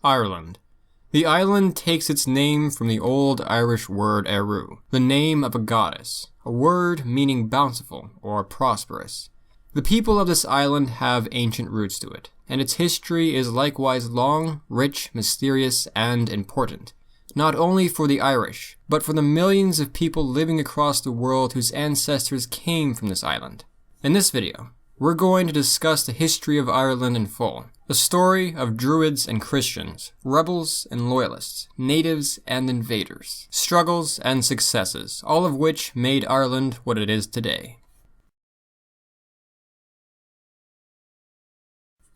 Ireland. The island takes its name from the old Irish word Eru, the name of a goddess, a word meaning bountiful or prosperous. The people of this island have ancient roots to it, and its history is likewise long, rich, mysterious, and important, not only for the Irish, but for the millions of people living across the world whose ancestors came from this island. In this video, we're going to discuss the history of Ireland in full, a story of Druids and Christians, rebels and loyalists, natives and invaders, struggles and successes, all of which made Ireland what it is today.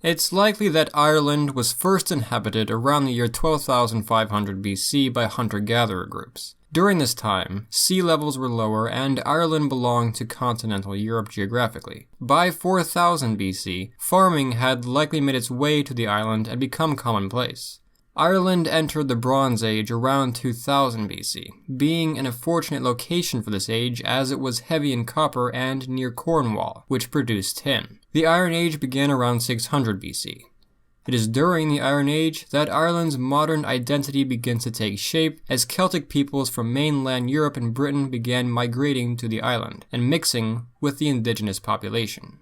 It's likely that Ireland was first inhabited around the year 12,500 BC by hunter-gatherer groups. During this time, sea levels were lower and Ireland belonged to continental Europe geographically. By 4000 BC, farming had likely made its way to the island and become commonplace. Ireland entered the Bronze Age around 2000 BC, being an unfortunate location for this age as it was heavy in copper and near Cornwall, which produced tin. The Iron Age began around 600 BC. It is during the Iron Age that Ireland's modern identity begins to take shape as Celtic peoples from mainland Europe and Britain began migrating to the island and mixing with the indigenous population.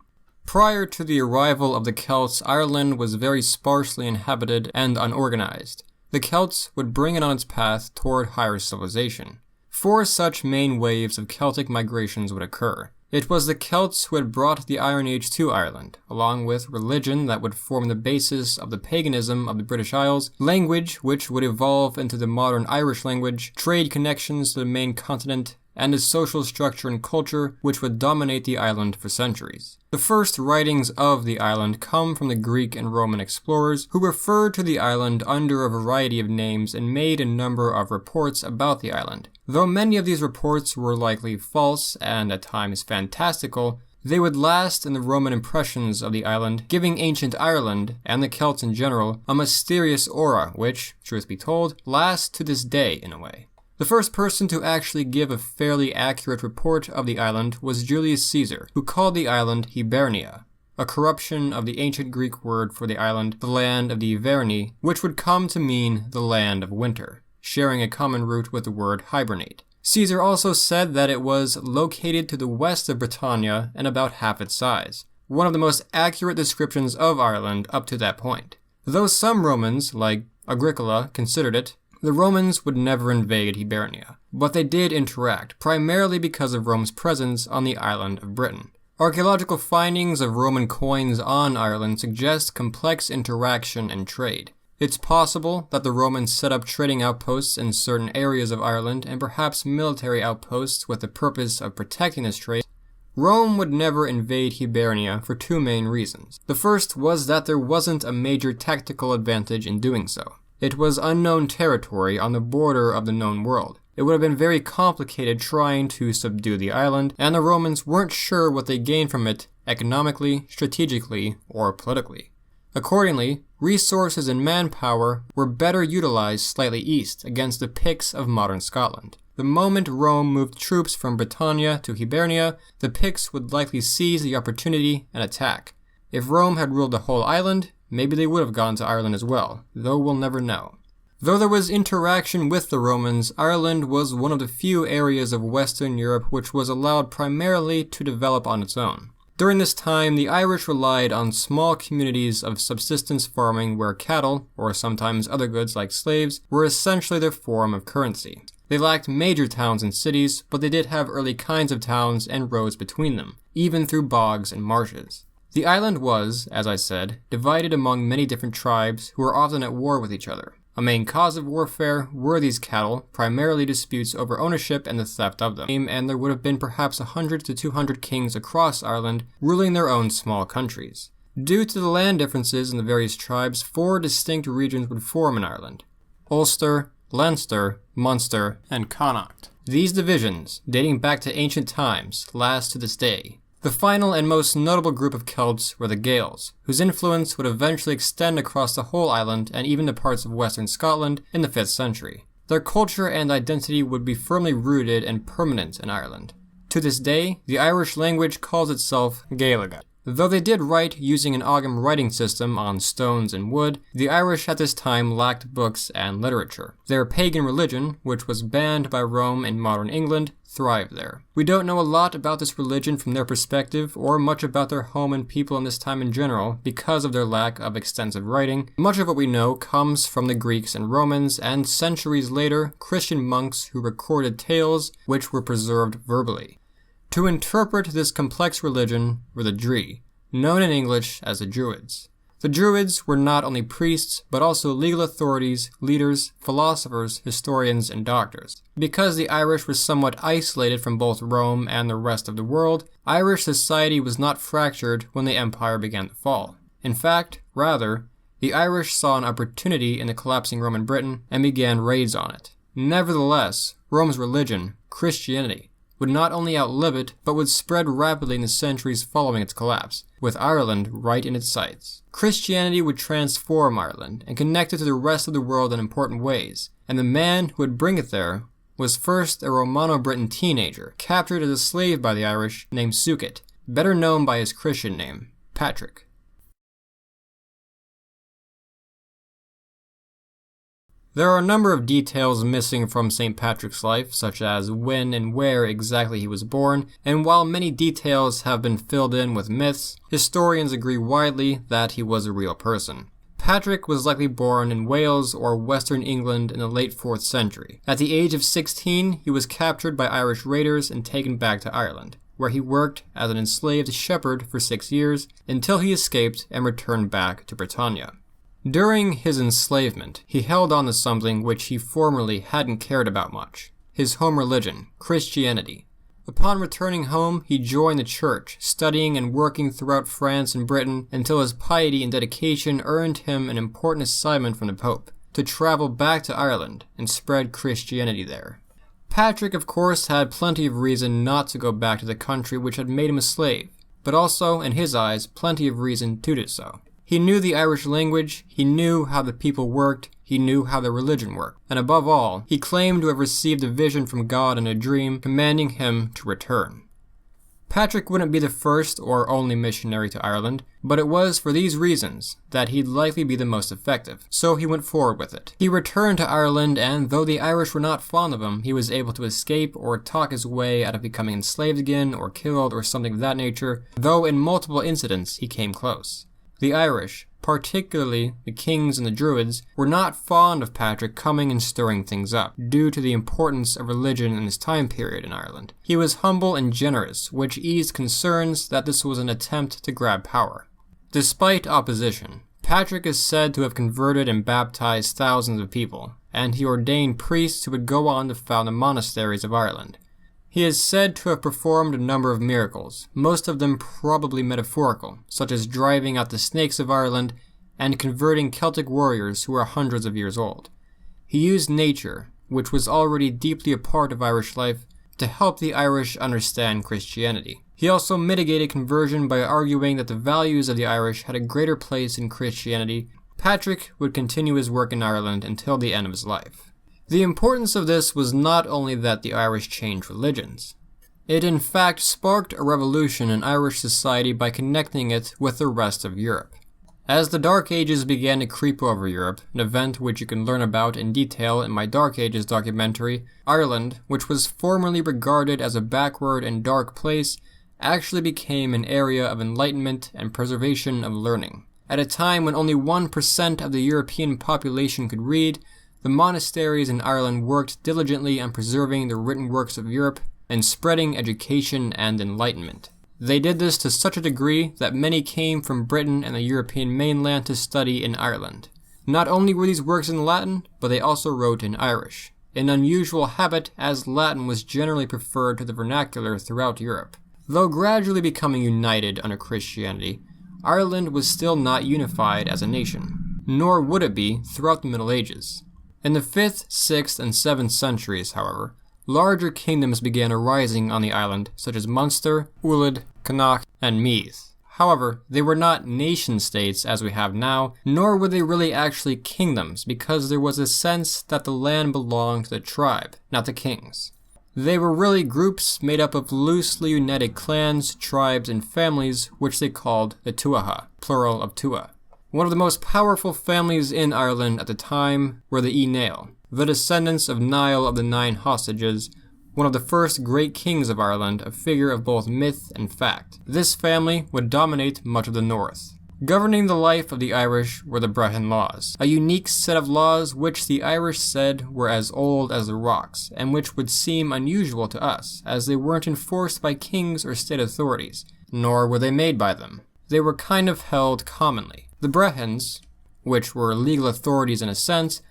Prior to the arrival of the Celts, Ireland was very sparsely inhabited and unorganized. The Celts would bring it on its path toward higher civilization. 4 such main waves of Celtic migrations would occur. It was the Celts who had brought the Iron Age to Ireland, along with religion that would form the basis of the paganism of the British Isles, language which would evolve into the modern Irish language, trade connections to the main continent, and a social structure and culture which would dominate the island for centuries. The first writings of the island come from the Greek and Roman explorers who referred to the island under a variety of names and made a number of reports about the island. Though many of these reports were likely false and at times fantastical, they would last in the Roman impressions of the island, giving ancient Ireland, and the Celts in general, a mysterious aura which, truth be told, lasts to this day in a way. The first person to actually give a fairly accurate report of the island was Julius Caesar, who called the island Hibernia, a corruption of the ancient Greek word for the island, the land of the Hiverni, which would come to mean the land of winter, sharing a common root with the word hibernate. Caesar also said that it was located to the west of Britannia and about half its size, one of the most accurate descriptions of Ireland up to that point. Though some Romans, like Agricola, considered it, the Romans would never invade Hibernia, but they did interact, primarily because of Rome's presence on the island of Britain. Archaeological findings of Roman coins on Ireland suggest complex interaction and trade. It's possible that the Romans set up trading outposts in certain areas of Ireland and perhaps military outposts with the purpose of protecting this trade. Rome would never invade Hibernia for 2 main reasons. The first was that there wasn't a major tactical advantage in doing so. It was unknown territory on the border of the known world. It would have been very complicated trying to subdue the island, and the Romans weren't sure what they gained from it economically, strategically, or politically. Accordingly, resources and manpower were better utilized slightly east against the Picts of modern Scotland. The moment Rome moved troops from Britannia to Hibernia, the Picts would likely seize the opportunity and attack. If Rome had ruled the whole island, maybe they would have gone to Ireland as well, though we'll never know. Though there was interaction with the Romans, Ireland was one of the few areas of Western Europe which was allowed primarily to develop on its own. During this time, the Irish relied on small communities of subsistence farming where cattle, or sometimes other goods like slaves, were essentially their form of currency. They lacked major towns and cities, but they did have early kinds of towns and roads between them, even through bogs and marshes. The island was, as I said, divided among many different tribes who were often at war with each other. A main cause of warfare were these cattle, primarily disputes over ownership and the theft of them, and there would have been perhaps 100 to 200 kings across Ireland ruling their own small countries. Due to the land differences in the various tribes, 4 distinct regions would form in Ireland: Ulster, Leinster, Munster, and Connacht. These divisions, dating back to ancient times, last to this day. The final and most notable group of Celts were the Gaels, whose influence would eventually extend across the whole island and even to parts of western Scotland in the 5th century. Their culture and identity would be firmly rooted and permanent in Ireland. To this day, the Irish language calls itself Gaeilge. Though they did write using an Ogham writing system on stones and wood, the Irish at this time lacked books and literature. Their pagan religion, which was banned by Rome in modern England, thrived there. We don't know a lot about this religion from their perspective, or much about their home and people in this time in general, because of their lack of extensive writing. Much of what we know comes from the Greeks and Romans, and centuries later, Christian monks who recorded tales which were preserved verbally. To interpret this complex religion were the Dree, known in English as the Druids. The Druids were not only priests, but also legal authorities, leaders, philosophers, historians, and doctors. Because the Irish were somewhat isolated from both Rome and the rest of the world, Irish society was not fractured when the empire began to fall. In fact, rather, the Irish saw an opportunity in the collapsing Roman Britain and began raids on it. Nevertheless, Rome's religion, Christianity, would not only outlive it, but would spread rapidly in the centuries following its collapse, with Ireland right in its sights. Christianity would transform Ireland and connect it to the rest of the world in important ways, and the man who would bring it there was first a Romano-Briton teenager, captured as a slave by the Irish, named Suchet, better known by his Christian name, Patrick. There are a number of details missing from St. Patrick's life, such as when and where exactly he was born, and while many details have been filled in with myths, historians agree widely that he was a real person. Patrick was likely born in Wales or Western England in the late 4th century. At the age of 16, he was captured by Irish raiders and taken back to Ireland, where he worked as an enslaved shepherd for 6 years until he escaped and returned back to Britannia. During his enslavement, he held on to something which he formerly hadn't cared about much: his home religion, Christianity. Upon returning home, he joined the church, studying and working throughout France and Britain until his piety and dedication earned him an important assignment from the Pope, to travel back to Ireland and spread Christianity there. Patrick, of course, had plenty of reason not to go back to the country which had made him a slave, but also, in his eyes, plenty of reason to do so. He knew the Irish language, he knew how the people worked, he knew how their religion worked, and above all, he claimed to have received a vision from God in a dream commanding him to return. Patrick wouldn't be the first or only missionary to Ireland, but it was for these reasons that he'd likely be the most effective, so he went forward with it. He returned to Ireland, and though the Irish were not fond of him, he was able to escape or talk his way out of becoming enslaved again or killed or something of that nature, though in multiple incidents he came close. The Irish, particularly the kings and the Druids, were not fond of Patrick coming and stirring things up, due to the importance of religion in this time period in Ireland. He was humble and generous, which eased concerns that this was an attempt to grab power. Despite opposition, Patrick is said to have converted and baptized thousands of people, and he ordained priests who would go on to found the monasteries of Ireland. He is said to have performed a number of miracles, most of them probably metaphorical, such as driving out the snakes of Ireland and converting Celtic warriors who are hundreds of years old. He used nature, which was already deeply a part of Irish life, to help the Irish understand Christianity. He also mitigated conversion by arguing that the values of the Irish had a greater place in Christianity. Patrick would continue his work in Ireland until the end of his life. The importance of this was not only that the Irish changed religions. It in fact sparked a revolution in Irish society by connecting it with the rest of Europe. As the Dark Ages began to creep over Europe, an event which you can learn about in detail in my Dark Ages documentary, Ireland, which was formerly regarded as a backward and dark place, actually became an area of enlightenment and preservation of learning. At a time when only 1% of the European population could read, the monasteries in Ireland worked diligently on preserving the written works of Europe and spreading education and enlightenment. They did this to such a degree that many came from Britain and the European mainland to study in Ireland. Not only were these works in Latin, but they also wrote in Irish, an unusual habit as Latin was generally preferred to the vernacular throughout Europe. Though gradually becoming united under Christianity, Ireland was still not unified as a nation, nor would it be throughout the Middle Ages. In the 5th, 6th, and 7th centuries, however, larger kingdoms began arising on the island, such as Munster, Ullid, Connacht, and Meath. However, they were not nation-states as we have now, nor were they really actually kingdoms, because there was a sense that the land belonged to the tribe, not the kings. They were really groups made up of loosely united clans, tribes, and families, which they called the Tuatha, plural of Tua. One of the most powerful families in Ireland at the time were the Nail, the descendants of Niall of the Nine Hostages, one of the first great kings of Ireland, a figure of both myth and fact. This family would dominate much of the north. Governing the life of the Irish were the Brehon laws, a unique set of laws which the Irish said were as old as the rocks, and which would seem unusual to us, as they weren't enforced by kings or state authorities, nor were they made by them. They were kind of held commonly. The Brehons, which were legal authorities in a sense,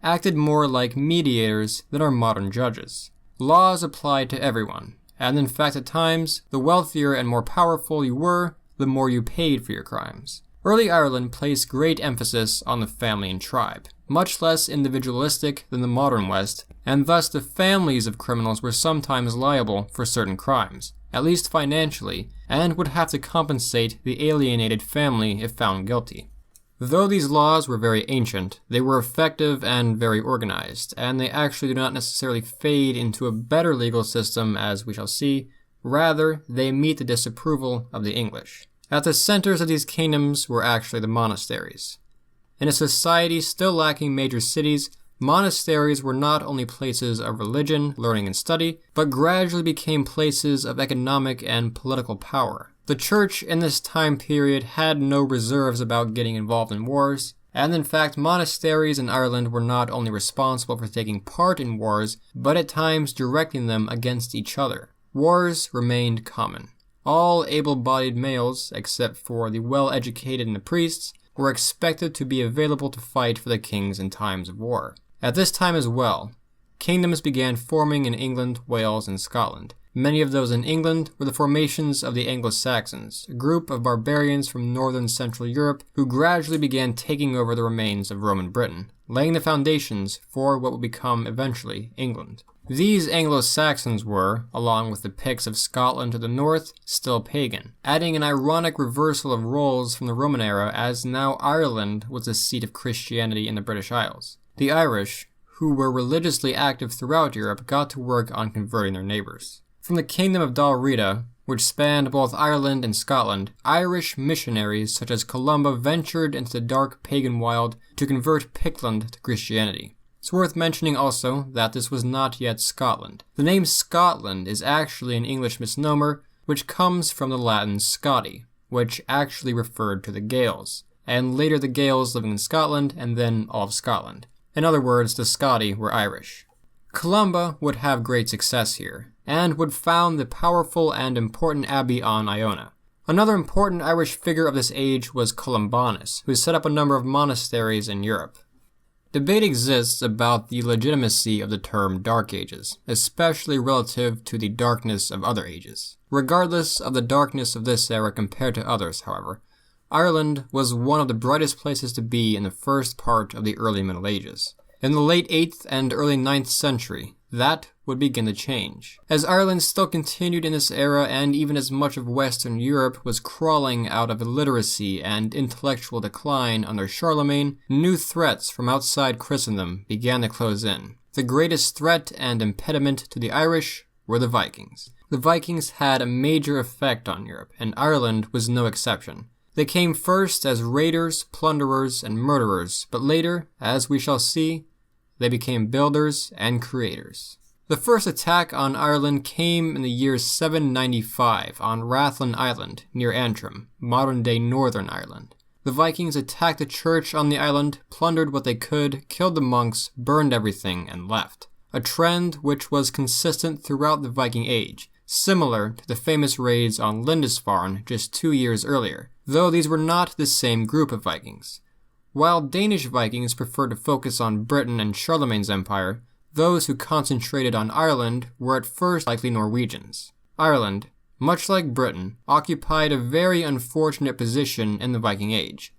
acted more like mediators than our modern judges. Laws applied to everyone, and in fact at times, the wealthier and more powerful you were, the more you paid for your crimes. Early Ireland placed great emphasis on the family and tribe, much less individualistic than the modern West, and thus the families of criminals were sometimes liable for certain crimes, at least financially, and would have to compensate the alienated family if found guilty. Though these laws were very ancient, they were effective and very organized, and they actually do not necessarily fade into a better legal system, as we shall see. Rather, they meet the disapproval of the English. At the centers of these kingdoms were actually the monasteries. In a society still lacking major cities, monasteries were not only places of religion, learning, and study, but gradually became places of economic and political power. The church in this time period had no reserves about getting involved in wars, and in fact monasteries in Ireland were not only responsible for taking part in wars, but at times directing them against each other. Wars remained common. All able-bodied males, except for the well-educated and the priests, were expected to be available to fight for the kings in times of war. At this time as well, kingdoms began forming in England, Wales, and Scotland. Many of those in England were the formations of the Anglo-Saxons, a group of barbarians from northern Central Europe who gradually began taking over the remains of Roman Britain, laying the foundations for what would become eventually England. These Anglo-Saxons were, along with the Picts of Scotland to the north, still pagan, adding an ironic reversal of roles from the Roman era, as now Ireland was the seat of Christianity in the British Isles. The Irish, who were religiously active throughout Europe, got to work on converting their neighbors. From the kingdom of Dalriada, which spanned both Ireland and Scotland, Irish missionaries such as Columba ventured into the dark pagan wild to convert Pictland to Christianity. It's worth mentioning also that this was not yet Scotland. The name Scotland is actually an English misnomer, which comes from the Latin Scoti, which actually referred to the Gaels, and later the Gaels living in Scotland, and then all of Scotland. In other words, the Scoti were Irish. Columba would have great success here, and would found the powerful and important abbey on Iona. Another important Irish figure of this age was Columbanus, who set up a number of monasteries in Europe. Debate exists about the legitimacy of the term Dark Ages, especially relative to the darkness of other ages. Regardless of the darkness of this era compared to others, however, Ireland was one of the brightest places to be in the first part of the early Middle Ages. In the late 8th and early 9th century, that would begin to change. As Ireland still continued in this era, and even as much of Western Europe was crawling out of illiteracy and intellectual decline under Charlemagne, new threats from outside Christendom began to close in. The greatest threat and impediment to the Irish were the Vikings. The Vikings had a major effect on Europe, and Ireland was no exception. They came first as raiders, plunderers, and murderers, but later, as we shall see, they became builders and creators. The first attack on Ireland came in the year 795 on Rathlin Island, near Antrim, modern-day Northern Ireland. The Vikings attacked the church on the island, plundered what they could, killed the monks, burned everything, and left. A trend which was consistent throughout the Viking Age, similar to the famous raids on Lindisfarne just 2 years earlier, though these were not the same group of Vikings. While Danish Vikings preferred to focus on Britain and Charlemagne's empire, those who concentrated on Ireland were at first likely Norwegians. Ireland, much like Britain, occupied a very unfortunate position in the Viking Age.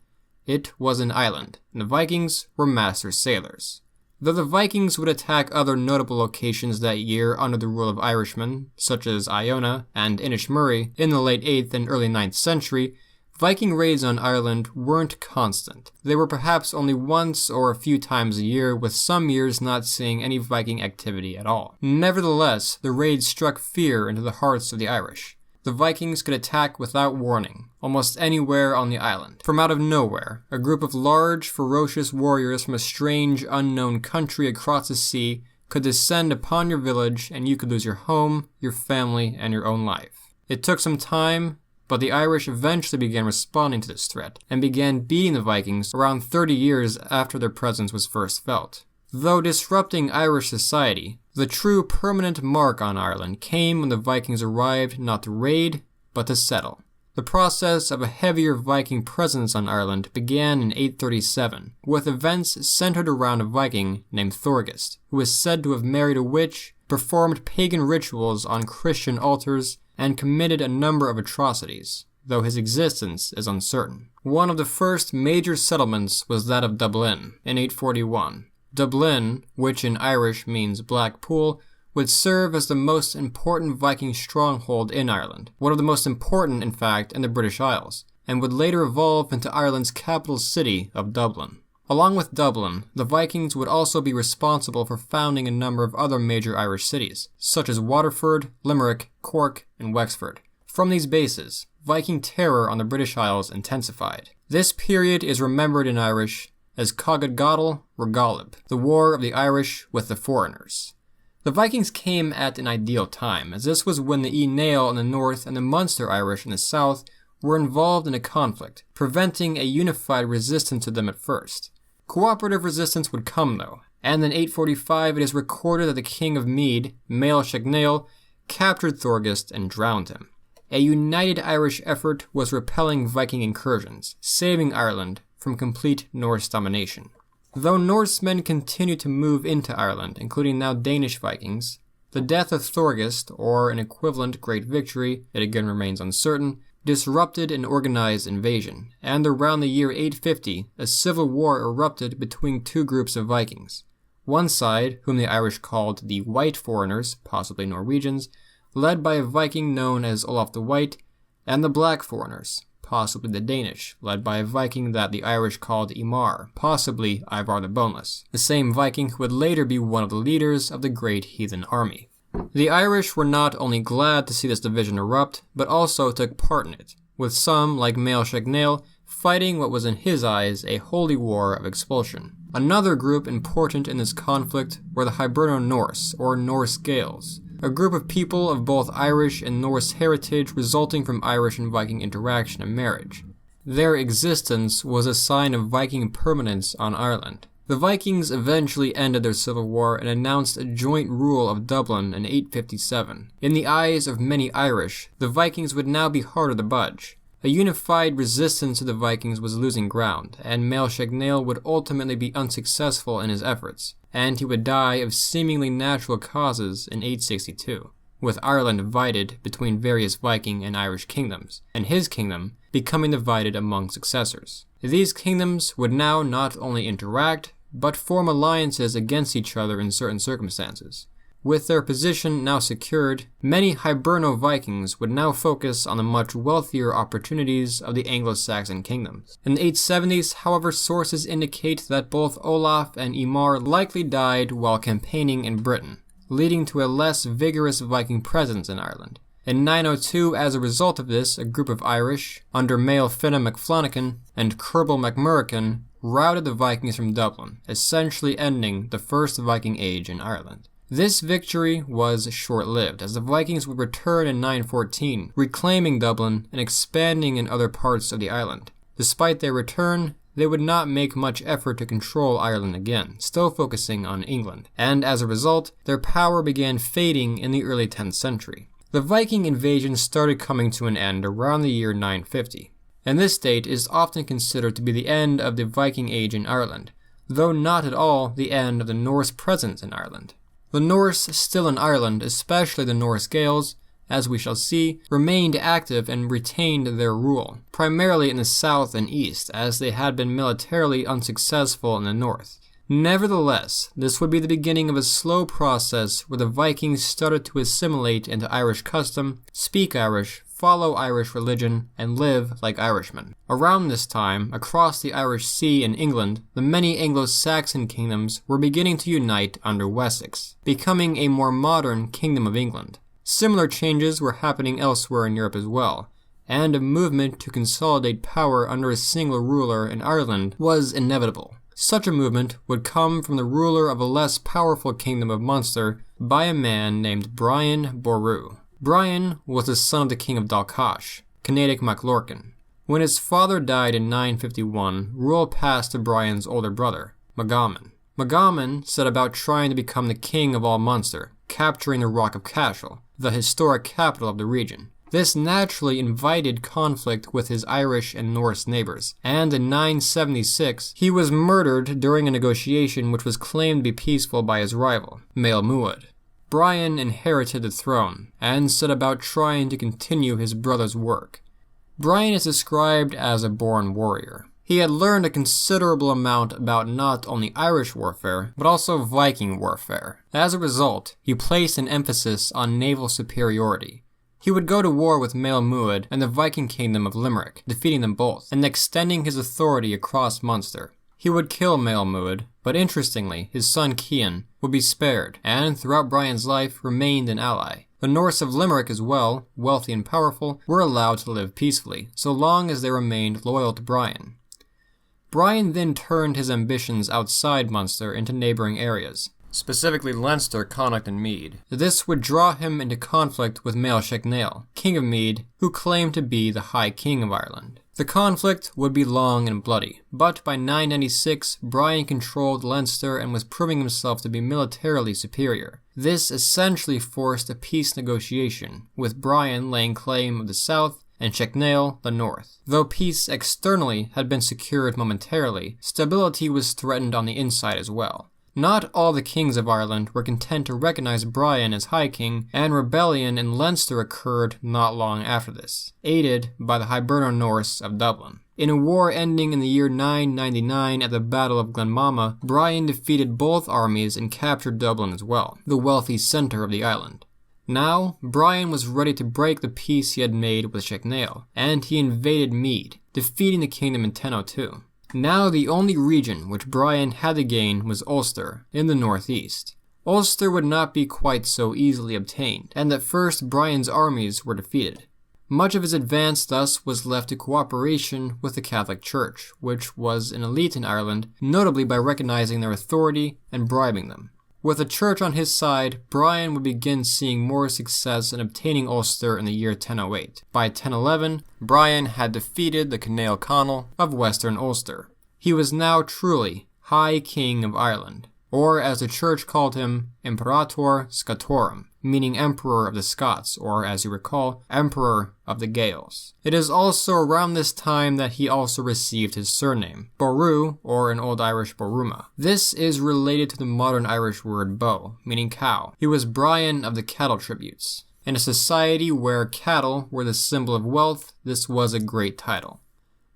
It was an island, and the Vikings were master sailors. Though the Vikings would attack other notable locations that year under the rule of Irishmen, such as Iona and Inishmurray in the late 8th and early 9th century, Viking raids on Ireland weren't constant. They were perhaps only once or a few times a year, with some years not seeing any Viking activity at all. Nevertheless, the raids struck fear into the hearts of the Irish. The Vikings could attack without warning, almost anywhere on the island. From out of nowhere, a group of large, ferocious warriors from a strange, unknown country across the sea could descend upon your village, and you could lose your home, your family, and your own life. It took some time, but the Irish eventually began responding to this threat, and began beating the Vikings around 30 years after their presence was first felt. Though disrupting Irish society, the true permanent mark on Ireland came when the Vikings arrived not to raid, but to settle. The process of a heavier Viking presence on Ireland began in 837, with events centered around a Viking named Thorgest, who is said to have married a witch, performed pagan rituals on Christian altars, and committed a number of atrocities, though his existence is uncertain. One of the first major settlements was that of Dublin in 841. Dublin, which in Irish means Black Pool, would serve as the most important Viking stronghold in Ireland, one of the most important, in fact, in the British Isles, and would later evolve into Ireland's capital city of Dublin. Along with Dublin, the Vikings would also be responsible for founding a number of other major Irish cities, such as Waterford, Limerick, Cork, and Wexford. From these bases, Viking terror on the British Isles intensified. This period is remembered in Irish as Cogad Gadal Regalib, the War of the Irish with the Foreigners. The Vikings came at an ideal time, as this was when the Nael in the north and the Munster Irish in the south were involved in a conflict, preventing a unified resistance to them at first. Cooperative resistance would come, though, and in 845 it is recorded that the king of Meath, Mael Shagnail, captured Thorgest and drowned him. A united Irish effort was repelling Viking incursions, saving Ireland from complete Norse domination. Though Norsemen continued to move into Ireland, including now Danish Vikings, the death of Thorgest, or an equivalent great victory, it again remains uncertain, disrupted an organized invasion, and around the year 850, a civil war erupted between two groups of Vikings. One side, whom the Irish called the White Foreigners, possibly Norwegians, led by a Viking known as Olaf the White, and the Black Foreigners, possibly the Danish, led by a Viking that the Irish called Imar, possibly Ivar the Boneless, the same Viking who would later be one of the leaders of the Great Heathen Army. The Irish were not only glad to see this division erupt, but also took part in it, with some, like Mael Shagnail, fighting what was in his eyes a holy war of expulsion. Another group important in this conflict were the Hiberno-Norse, or Norse Gaels, a group of people of both Irish and Norse heritage resulting from Irish and Viking interaction and marriage. Their existence was a sign of Viking permanence on Ireland. The Vikings eventually ended their civil war and announced a joint rule of Dublin in 857. In the eyes of many Irish, the Vikings would now be harder to budge. A unified resistance to the Vikings was losing ground, and Mael Shagnail would ultimately be unsuccessful in his efforts, and he would die of seemingly natural causes in 862, with Ireland divided between various Viking and Irish kingdoms, and his kingdom becoming divided among successors. These kingdoms would now not only interact, but form alliances against each other in certain circumstances. With their position now secured, many Hiberno-Vikings would now focus on the much wealthier opportunities of the Anglo-Saxon kingdoms. In the 870s, however, sources indicate that both Olaf and Imar likely died while campaigning in Britain, leading to a less vigorous Viking presence in Ireland. In 902, as a result of this, a group of Irish, under Mael Finna MacFlanagan and Kerbal MacMurrican, routed the Vikings from Dublin, essentially ending the First Viking Age in Ireland. This victory was short-lived, as the Vikings would return in 914, reclaiming Dublin and expanding in other parts of the island. Despite their return, they would not make much effort to control Ireland again, still focusing on England, and as a result, their power began fading in the early 10th century. The Viking invasion started coming to an end around the year 950, and this date is often considered to be the end of the Viking Age in Ireland, though not at all the end of the Norse presence in Ireland. The Norse still in Ireland, especially the Norse Gaels, as we shall see, remained active and retained their rule, primarily in the south and east, as they had been militarily unsuccessful in the north. Nevertheless, this would be the beginning of a slow process where the Vikings started to assimilate into Irish custom, speak Irish, follow Irish religion, and live like Irishmen. Around this time, across the Irish Sea in England, the many Anglo-Saxon kingdoms were beginning to unite under Wessex, becoming a more modern Kingdom of England. Similar changes were happening elsewhere in Europe as well, and a movement to consolidate power under a single ruler in Ireland was inevitable. Such a movement would come from the ruler of a less powerful kingdom of Munster by a man named Brian Boru. Brian was the son of the king of Dalcash, Connedic mac Lorcan. When his father died in 951, rule passed to Brian's older brother, Magaman. Magaman set about trying to become the king of all Munster, capturing the Rock of Cashel, the historic capital of the region. This naturally invited conflict with his Irish and Norse neighbors, and in 976 he was murdered during a negotiation which was claimed to be peaceful by his rival, Mael Muad. Brian inherited the throne, and set about trying to continue his brother's work. Brian is described as a born warrior. He had learned a considerable amount about not only Irish warfare, but also Viking warfare. As a result, he placed an emphasis on naval superiority. He would go to war with Mael Muad and the Viking kingdom of Limerick, defeating them both, and extending his authority across Munster. He would kill Mael Muad, but interestingly, his son Cian would be spared, and throughout Brian's life remained an ally. The Norse of Limerick as well, wealthy and powerful, were allowed to live peacefully, so long as they remained loyal to Brian. Brian then turned his ambitions outside Munster into neighboring areas, specifically Leinster, Connacht, and Meath. This would draw him into conflict with Mael Shecnail, king of Meath, who claimed to be the High King of Ireland. The conflict would be long and bloody, but by 996, Brian controlled Leinster and was proving himself to be militarily superior. This essentially forced a peace negotiation, with Brian laying claim of the south and Shecnail the north. Though peace externally had been secured momentarily, stability was threatened on the inside as well. Not all the kings of Ireland were content to recognize Brian as High King, and rebellion in Leinster occurred not long after this, aided by the Hiberno Norse of Dublin. In a war ending in the year 999 at the Battle of Glenmama, Brian defeated both armies and captured Dublin as well, the wealthy center of the island. Now, Brian was ready to break the peace he had made with Shecnail, and he invaded Meath, defeating the kingdom in 1002. Now the only region which Brian had to gain was Ulster, in the northeast. Ulster would not be quite so easily obtained, and at first Brian's armies were defeated. Much of his advance thus was left to cooperation with the Catholic Church, which was an elite in Ireland, notably by recognizing their authority and bribing them. With the church on his side, Brian would begin seeing more success in obtaining Ulster in the year 1008. By 1011, Brian had defeated the Canail Conall of Western Ulster. He was now truly High King of Ireland, or as the church called him, Imperator Scotorum, meaning Emperor of the Scots, or as you recall, Emperor of the Gaels. It is also around this time that he also received his surname, Boru, or in Old Irish Boruma. This is related to the modern Irish word bow, meaning cow. He was Brian of the cattle tributes. In a society where cattle were the symbol of wealth, this was a great title.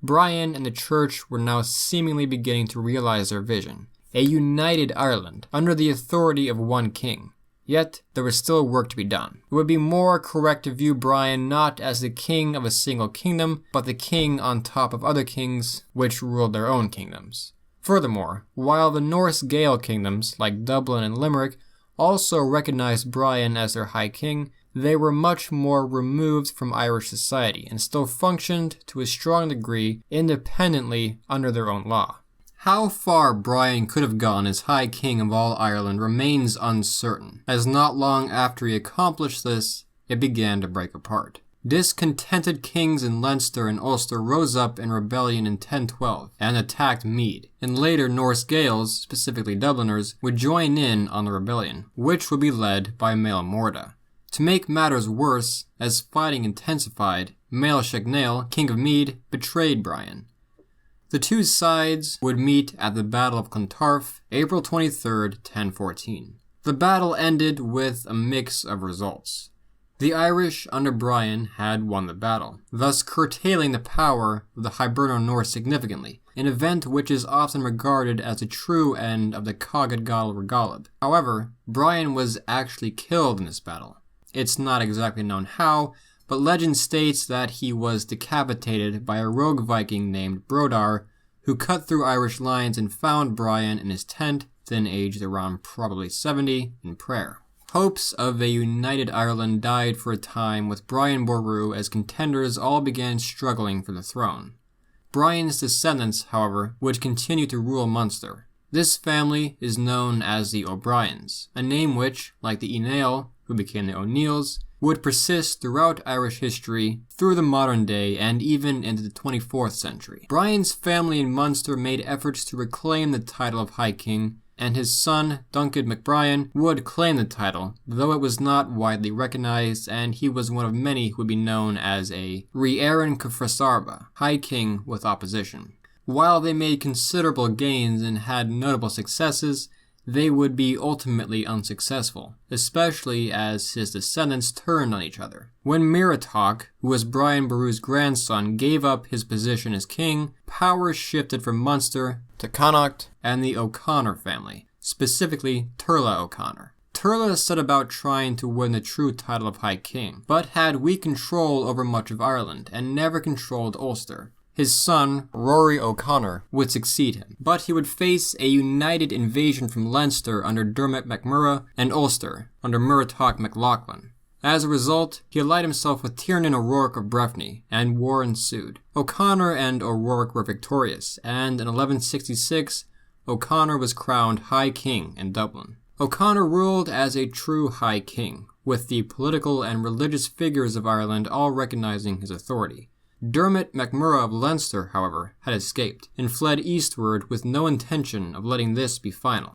Brian and the church were now seemingly beginning to realize their vision, a united Ireland under the authority of one king. Yet, there was still work to be done. It would be more correct to view Brian not as the king of a single kingdom, but the king on top of other kings which ruled their own kingdoms. Furthermore, while the Norse Gael kingdoms, like Dublin and Limerick, also recognized Brian as their high king, they were much more removed from Irish society and still functioned to a strong degree independently under their own law. How far Brian could have gone as High King of all Ireland remains uncertain, as not long after he accomplished this, it began to break apart. Discontented kings in Leinster and Ulster rose up in rebellion in 1012 and attacked Meath, and later Norse Gaels, specifically Dubliners, would join in on the rebellion, which would be led by Mael Morda. To make matters worse, as fighting intensified, Mael Shecnail, king of Meath, betrayed Brian. The two sides would meet at the Battle of Clontarf, April 23, 1014. The battle ended with a mix of results. The Irish under Brian had won the battle, thus curtailing the power of the Hiberno Norse significantly, an event which is often regarded as the true end of the Cogad Gal Regalib. However, Brian was actually killed in this battle. It's not exactly known how, but legend states that he was decapitated by a rogue Viking named Brodar, who cut through Irish lines and found Brian in his tent, then aged around probably 70, in prayer. Hopes of a united Ireland died for a time, with Brian Boru as contenders all began struggling for the throne. Brian's descendants, however, would continue to rule Munster. This family is known as the O'Briens, a name which, like the Ineal, who became the O'Neills, would persist throughout Irish history through the modern day and even into the 24th century. Brian's family in Munster made efforts to reclaim the title of High King, and his son, Duncan MacBrien, would claim the title, though it was not widely recognized, and he was one of many who would be known as a Riaran Cafrasarba, High King with opposition. While they made considerable gains and had notable successes, they would be ultimately unsuccessful, especially as his descendants turned on each other. When Muratoch, who was Brian Boru's grandson, gave up his position as king, power shifted from Munster to Connacht and the O'Connor family, specifically Turla O'Connor. Turla set about trying to win the true title of High King, but had weak control over much of Ireland and never controlled Ulster. His son, Rory O'Connor, would succeed him, but he would face a united invasion from Leinster under Dermot MacMurrough and Ulster under Muratoch MacLachlan. As a result, he allied himself with Tiernan O'Rourke of Breffni, and war ensued. O'Connor and O'Rourke were victorious, and in 1166, O'Connor was crowned High King in Dublin. O'Connor ruled as a true High King, with the political and religious figures of Ireland all recognizing his authority. Dermot MacMurrough of Leinster, however, had escaped, and fled eastward with no intention of letting this be final.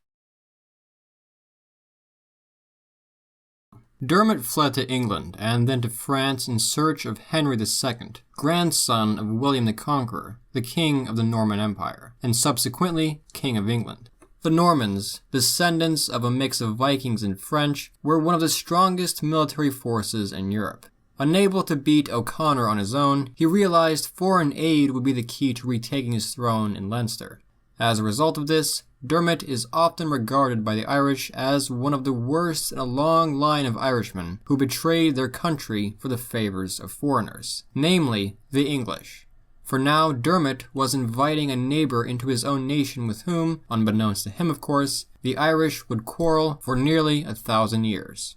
Dermot fled to England and then to France in search of Henry II, grandson of William the Conqueror, the king of the Norman Empire, and subsequently king of England. The Normans, descendants of a mix of Vikings and French, were one of the strongest military forces in Europe. Unable to beat O'Connor on his own, he realized foreign aid would be the key to retaking his throne in Leinster. As a result of this, Dermot is often regarded by the Irish as one of the worst in a long line of Irishmen who betrayed their country for the favors of foreigners, namely the English. For now, Dermot was inviting a neighbor into his own nation with whom, unbeknownst to him of course, the Irish would quarrel for nearly 1,000 years.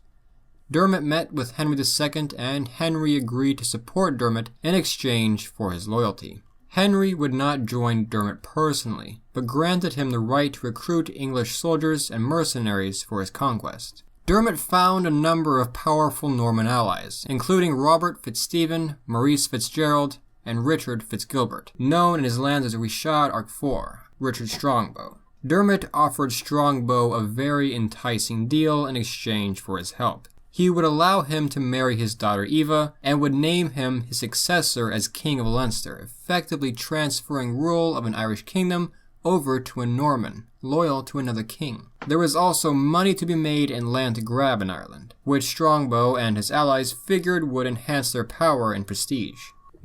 Dermot met with Henry II, and Henry agreed to support Dermot in exchange for his loyalty. Henry would not join Dermot personally, but granted him the right to recruit English soldiers and mercenaries for his conquest. Dermot found a number of powerful Norman allies, including Robert Fitzstephen, Maurice Fitzgerald, and Richard Fitzgilbert, known in his lands as Richard Arquefort, Richard Strongbow. Dermot offered Strongbow a very enticing deal in exchange for his help. He would allow him to marry his daughter Eva, and would name him his successor as King of Leinster, effectively transferring rule of an Irish kingdom over to a Norman, loyal to another king. There was also money to be made and land to grab in Ireland, which Strongbow and his allies figured would enhance their power and prestige.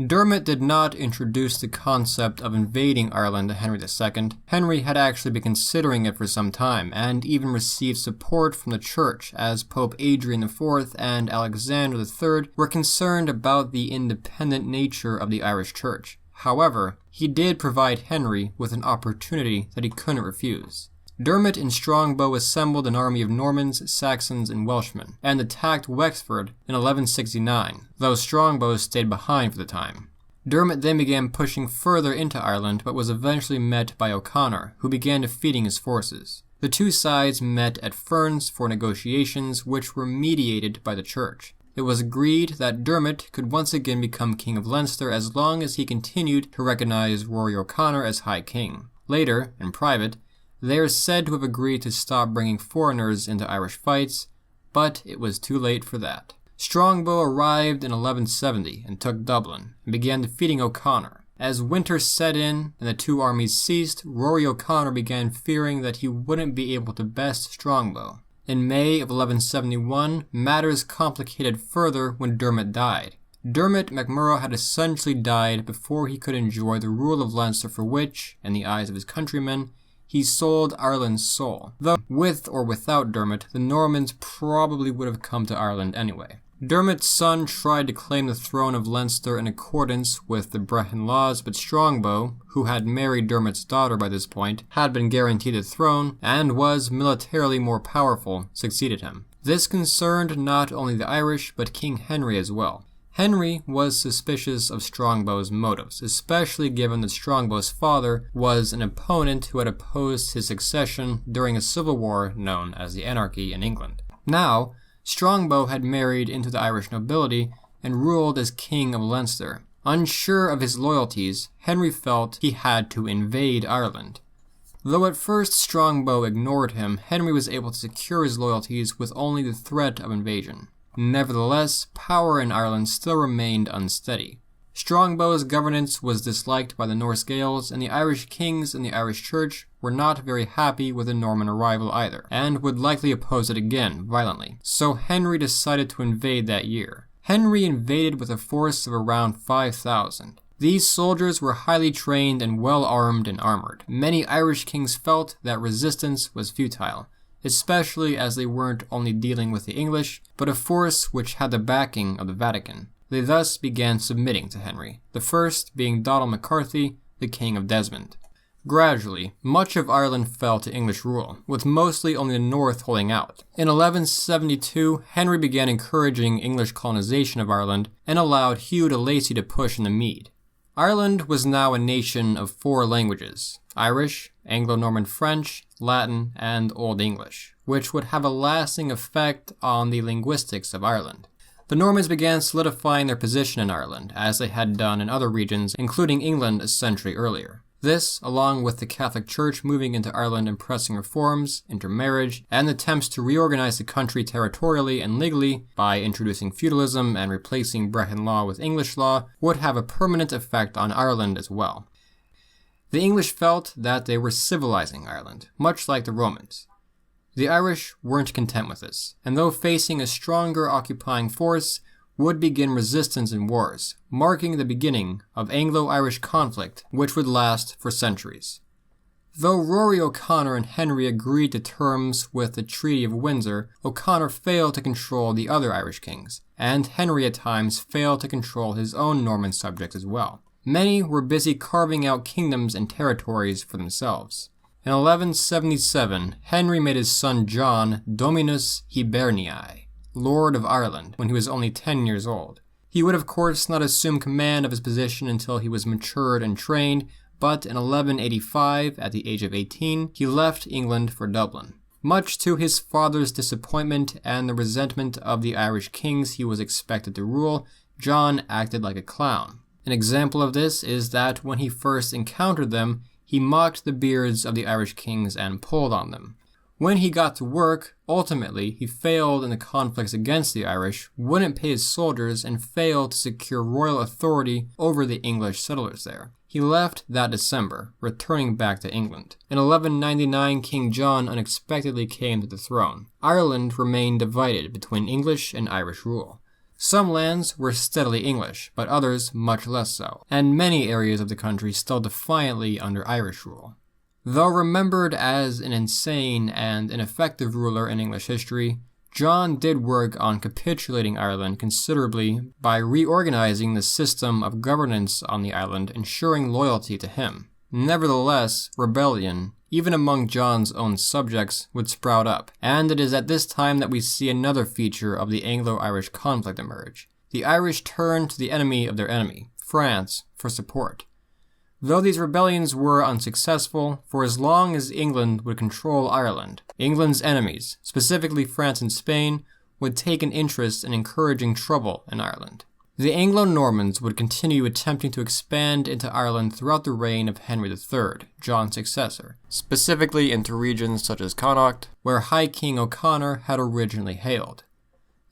Dermot did not introduce the concept of invading Ireland to Henry II. Henry had actually been considering it for some time, and even received support from the church, as Pope Adrian IV and Alexander III were concerned about the independent nature of the Irish church. However, he did provide Henry with an opportunity that he couldn't refuse. Dermot and Strongbow assembled an army of Normans, Saxons, and Welshmen, and attacked Wexford in 1169, though Strongbow stayed behind for the time. Dermot then began pushing further into Ireland, but was eventually met by O'Connor, who began defeating his forces. The two sides met at Ferns for negotiations, which were mediated by the church. It was agreed that Dermot could once again become King of Leinster as long as he continued to recognize Rory O'Connor as High King. Later, in private, they are said to have agreed to stop bringing foreigners into Irish fights, but it was too late for that. Strongbow arrived in 1170 and took Dublin, and began defeating O'Connor. As winter set in and the two armies ceased, Rory O'Connor began fearing that he wouldn't be able to best Strongbow. In May of 1171, matters complicated further when Dermot died. Dermot MacMurrough had essentially died before he could enjoy the rule of Leinster, for which, in the eyes of his countrymen, he sold Ireland's soul. Though, with or without Dermot, the Normans probably would have come to Ireland anyway. Dermot's son tried to claim the throne of Leinster in accordance with the Brehon laws, but Strongbow, who had married Dermot's daughter by this point, had been guaranteed the throne, and was militarily more powerful, succeeded him. This concerned not only the Irish, but King Henry as well. Henry was suspicious of Strongbow's motives, especially given that Strongbow's father was an opponent who had opposed his succession during a civil war known as the Anarchy in England. Now, Strongbow had married into the Irish nobility and ruled as King of Leinster. Unsure of his loyalties, Henry felt he had to invade Ireland. Though at first Strongbow ignored him, Henry was able to secure his loyalties with only the threat of invasion. Nevertheless, power in Ireland still remained unsteady. Strongbow's governance was disliked by the Norse Gaels, and the Irish kings and the Irish Church were not very happy with the Norman arrival either, and would likely oppose it again violently. So Henry decided to invade that year. Henry invaded with a force of around 5,000. These soldiers were highly trained and well armed and armored. Many Irish kings felt that resistance was futile, especially as they weren't only dealing with the English, but a force which had the backing of the Vatican. They thus began submitting to Henry, the first being Donald MacCarthy, the King of Desmond. Gradually, much of Ireland fell to English rule, with mostly only the north holding out. In 1172, Henry began encouraging English colonization of Ireland and allowed Hugh de Lacy to push in the Mead. Ireland was now a nation of 4 languages: Irish, Anglo-Norman French, Latin, and Old English, which would have a lasting effect on the linguistics of Ireland. The Normans began solidifying their position in Ireland, as they had done in other regions, including England a century earlier. This, along with the Catholic Church moving into Ireland and pressing reforms, intermarriage, and attempts to reorganize the country territorially and legally by introducing feudalism and replacing Brehon law with English law, would have a permanent effect on Ireland as well. The English felt that they were civilizing Ireland, much like the Romans. The Irish weren't content with this, and though facing a stronger occupying force, would begin resistance and wars, marking the beginning of Anglo-Irish conflict, which would last for centuries. Though Rory O'Connor and Henry agreed to terms with the Treaty of Windsor, O'Connor failed to control the other Irish kings, and Henry at times failed to control his own Norman subjects as well. Many were busy carving out kingdoms and territories for themselves. In 1177, Henry made his son John Dominus Hibernii, Lord of Ireland, when he was only 10 years old. He would of course not assume command of his position until he was matured and trained, but in 1185, at the age of 18, he left England for Dublin. Much to his father's disappointment and the resentment of the Irish kings he was expected to rule, John acted like a clown. An example of this is that when he first encountered them, he mocked the beards of the Irish kings and pulled on them. When he got to work, ultimately, he failed in the conflicts against the Irish, wouldn't pay his soldiers, and failed to secure royal authority over the English settlers there. He left that December, returning back to England. In 1199, King John unexpectedly came to the throne. Ireland remained divided between English and Irish rule. Some lands were steadily English, but others much less so, and many areas of the country still defiantly under Irish rule. Though remembered as an insane and ineffective ruler in English history, John did work on capitulating Ireland considerably by reorganizing the system of governance on the island, ensuring loyalty to him. Nevertheless, rebellion, even among John's own subjects, would sprout up, and it is at this time that we see another feature of the Anglo-Irish conflict emerge. The Irish turned to the enemy of their enemy, France, for support. Though these rebellions were unsuccessful, for as long as England would control Ireland, England's enemies, specifically France and Spain, would take an interest in encouraging trouble in Ireland. The Anglo-Normans would continue attempting to expand into Ireland throughout the reign of Henry III, John's successor, specifically into regions such as Connaught, where High King O'Connor had originally hailed.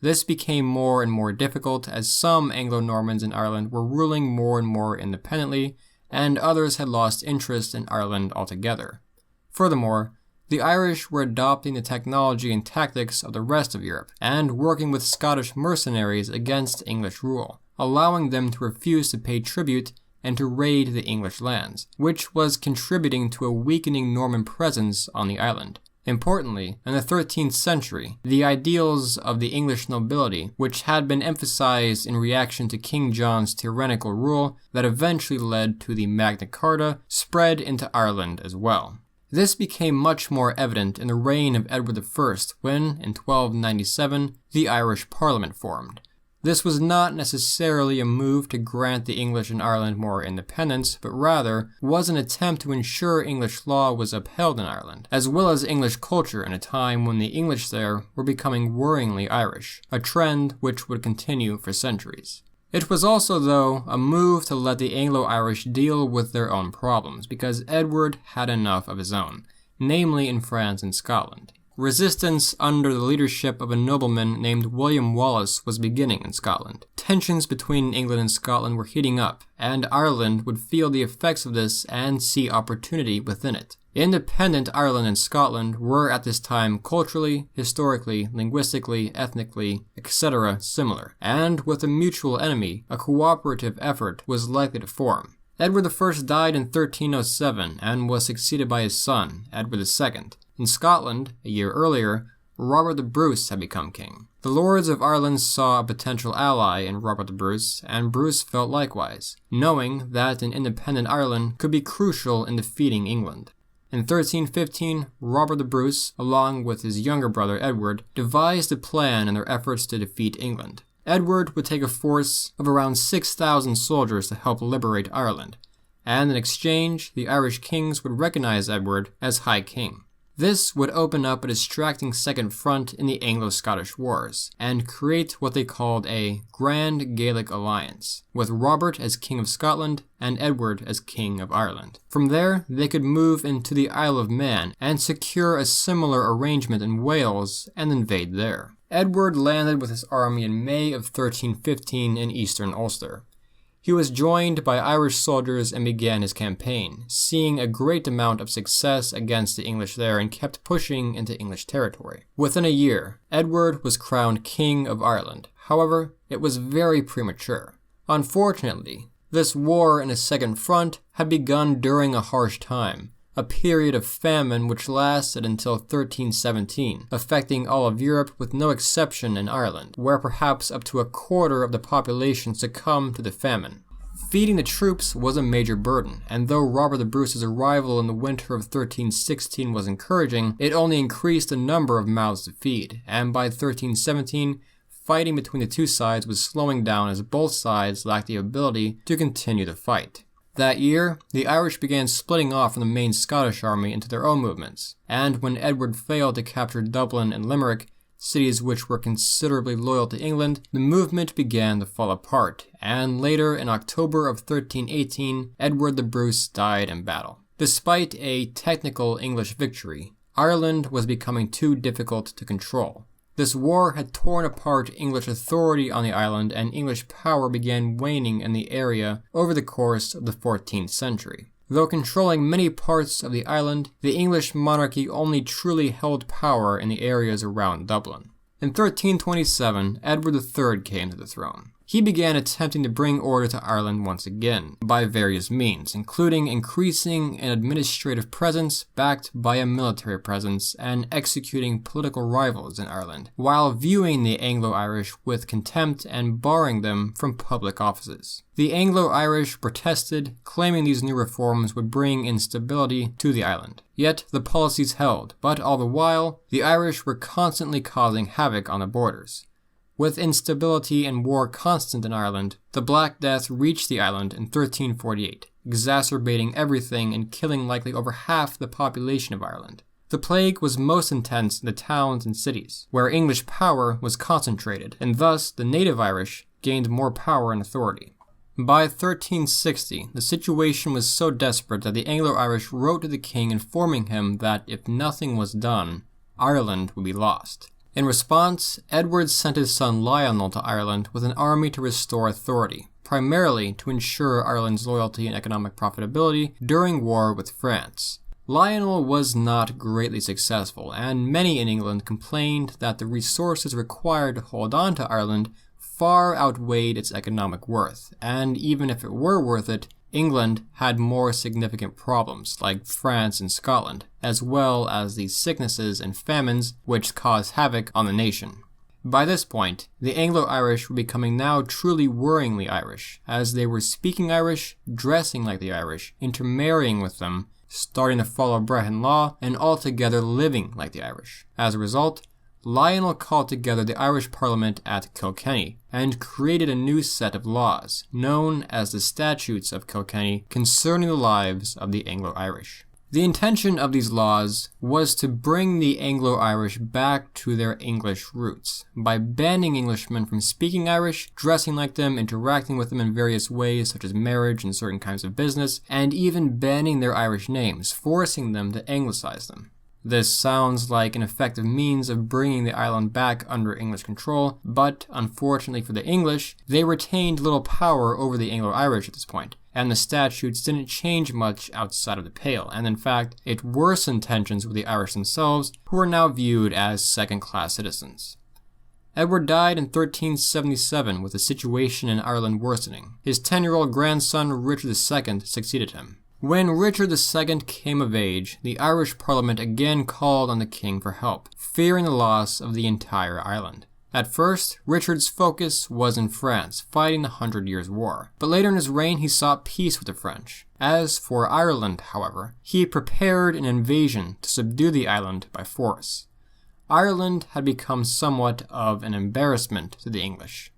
This became more and more difficult as some Anglo-Normans in Ireland were ruling more and more independently, and others had lost interest in Ireland altogether. Furthermore, the Irish were adopting the technology and tactics of the rest of Europe, and working with Scottish mercenaries against English rule, allowing them to refuse to pay tribute and to raid the English lands, which was contributing to a weakening Norman presence on the island. Importantly, in the 13th century, the ideals of the English nobility, which had been emphasized in reaction to King John's tyrannical rule that eventually led to the Magna Carta, spread into Ireland as well. This became much more evident in the reign of Edward I when, in 1297, the Irish Parliament formed. This was not necessarily a move to grant the English in Ireland more independence, but rather was an attempt to ensure English law was upheld in Ireland, as well as English culture in a time when the English there were becoming worryingly Irish, a trend which would continue for centuries. It was also, though, a move to let the Anglo-Irish deal with their own problems, because Edward had enough of his own, namely in France and Scotland. Resistance under the leadership of a nobleman named William Wallace was beginning in Scotland. Tensions between England and Scotland were heating up, and Ireland would feel the effects of this and see opportunity within it. Independent Ireland and Scotland were at this time culturally, historically, linguistically, ethnically, etc. similar, and with a mutual enemy, a cooperative effort was likely to form. Edward I died in 1307 and was succeeded by his son, Edward II. In Scotland, a year earlier, Robert the Bruce had become king. The Lords of Ireland saw a potential ally in Robert the Bruce, and Bruce felt likewise, knowing that an independent Ireland could be crucial in defeating England. In 1315, Robert the Bruce, along with his younger brother Edward, devised a plan in their efforts to defeat England. Edward would take a force of around 6,000 soldiers to help liberate Ireland, and in exchange, the Irish kings would recognize Edward as High King. This would open up a distracting second front in the Anglo-Scottish Wars, and create what they called a Grand Gaelic Alliance, with Robert as King of Scotland and Edward as King of Ireland. From there, they could move into the Isle of Man and secure a similar arrangement in Wales and invade there. Edward landed with his army in May of 1315 in eastern Ulster. He was joined by Irish soldiers and began his campaign, seeing a great amount of success against the English there and kept pushing into English territory. Within a year, Edward was crowned King of Ireland. However, it was very premature. Unfortunately, this war in a second front had begun during a harsh time, a period of famine which lasted until 1317, affecting all of Europe with no exception in Ireland, where perhaps up to a quarter of the population succumbed to the famine. Feeding the troops was a major burden, and though Robert the Bruce's arrival in the winter of 1316 was encouraging, it only increased the number of mouths to feed, and by 1317, fighting between the two sides was slowing down as both sides lacked the ability to continue the fight. That year, the Irish began splitting off from the main Scottish army into their own movements, and when Edward failed to capture Dublin and Limerick, cities which were considerably loyal to England, the movement began to fall apart, and later in October of 1318, Edward the Bruce died in battle. Despite a technical English victory, Ireland was becoming too difficult to control. This war had torn apart English authority on the island, and English power began waning in the area over the course of the 14th century. Though controlling many parts of the island, the English monarchy only truly held power in the areas around Dublin. In 1327, Edward III came to the throne. He began attempting to bring order to Ireland once again, by various means, including increasing an administrative presence backed by a military presence and executing political rivals in Ireland, while viewing the Anglo-Irish with contempt and barring them from public offices. The Anglo-Irish protested, claiming these new reforms would bring instability to the island. Yet the policies held, but all the while, the Irish were constantly causing havoc on the borders. With instability and war constant in Ireland, the Black Death reached the island in 1348, exacerbating everything and killing likely over half the population of Ireland. The plague was most intense in the towns and cities, where English power was concentrated, and thus the native Irish gained more power and authority. By 1360, the situation was so desperate that the Anglo-Irish wrote to the king informing him that if nothing was done, Ireland would be lost. In response, Edward sent his son Lionel to Ireland with an army to restore authority, primarily to ensure Ireland's loyalty and economic profitability during war with France. Lionel was not greatly successful, and many in England complained that the resources required to hold on to Ireland far outweighed its economic worth, and even if it were worth it, England had more significant problems, like France and Scotland, as well as the sicknesses and famines which caused havoc on the nation. By this point, the Anglo-Irish were becoming now truly worryingly Irish, as they were speaking Irish, dressing like the Irish, intermarrying with them, starting to follow Brehon law, and altogether living like the Irish. As a result, Lionel called together the Irish Parliament at Kilkenny and created a new set of laws, known as the Statutes of Kilkenny, concerning the lives of the Anglo-Irish. The intention of these laws was to bring the Anglo-Irish back to their English roots, by banning Englishmen from speaking Irish, dressing like them, interacting with them in various ways such as marriage and certain kinds of business, and even banning their Irish names, forcing them to anglicize them. This sounds like an effective means of bringing the island back under English control, but unfortunately for the English, they retained little power over the Anglo-Irish at this point, and the statutes didn't change much outside of the Pale, and in fact, it worsened tensions with the Irish themselves, who were now viewed as second-class citizens. Edward died in 1377 with the situation in Ireland worsening. His 10-year-old grandson Richard II succeeded him. When Richard II came of age, the Irish Parliament again called on the king for help, fearing the loss of the entire island. At first, Richard's focus was in France, fighting the 100 Years' War, but later in his reign he sought peace with the French. As for Ireland, however, he prepared an invasion to subdue the island by force. Ireland had become somewhat of an embarrassment to the English.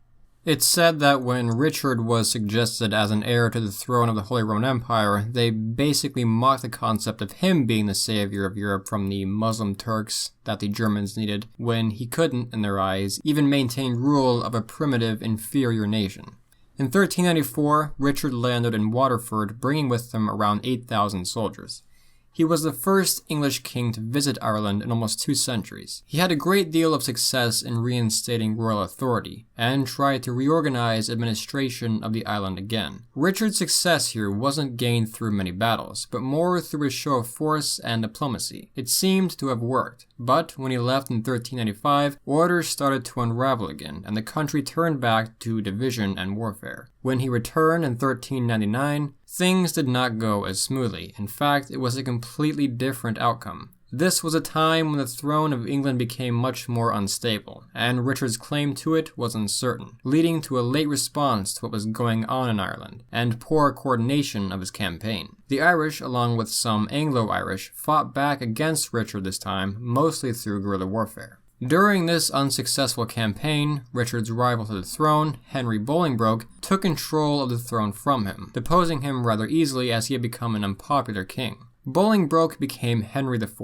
It's said that when Richard was suggested as an heir to the throne of the Holy Roman Empire, they basically mocked the concept of him being the savior of Europe from the Muslim Turks that the Germans needed, when he couldn't, in their eyes, even maintain rule of a primitive, inferior nation. In 1394, Richard landed in Waterford, bringing with him around 8,000 soldiers. He was the first English king to visit Ireland in almost 2 centuries. He had a great deal of success in reinstating royal authority, and tried to reorganize administration of the island again. Richard's success here wasn't gained through many battles, but more through a show of force and diplomacy. It seemed to have worked, but when he left in 1395, orders started to unravel again, and the country turned back to division and warfare. When he returned in 1399, things did not go as smoothly. In fact, it was a completely different outcome. This was a time when the throne of England became much more unstable, and Richard's claim to it was uncertain, leading to a late response to what was going on in Ireland, and poor coordination of his campaign. The Irish, along with some Anglo-Irish, fought back against Richard this time, mostly through guerrilla warfare. During this unsuccessful campaign, Richard's rival to the throne, Henry Bolingbroke, took control of the throne from him, deposing him rather easily as he had become an unpopular king. Bolingbroke became Henry IV.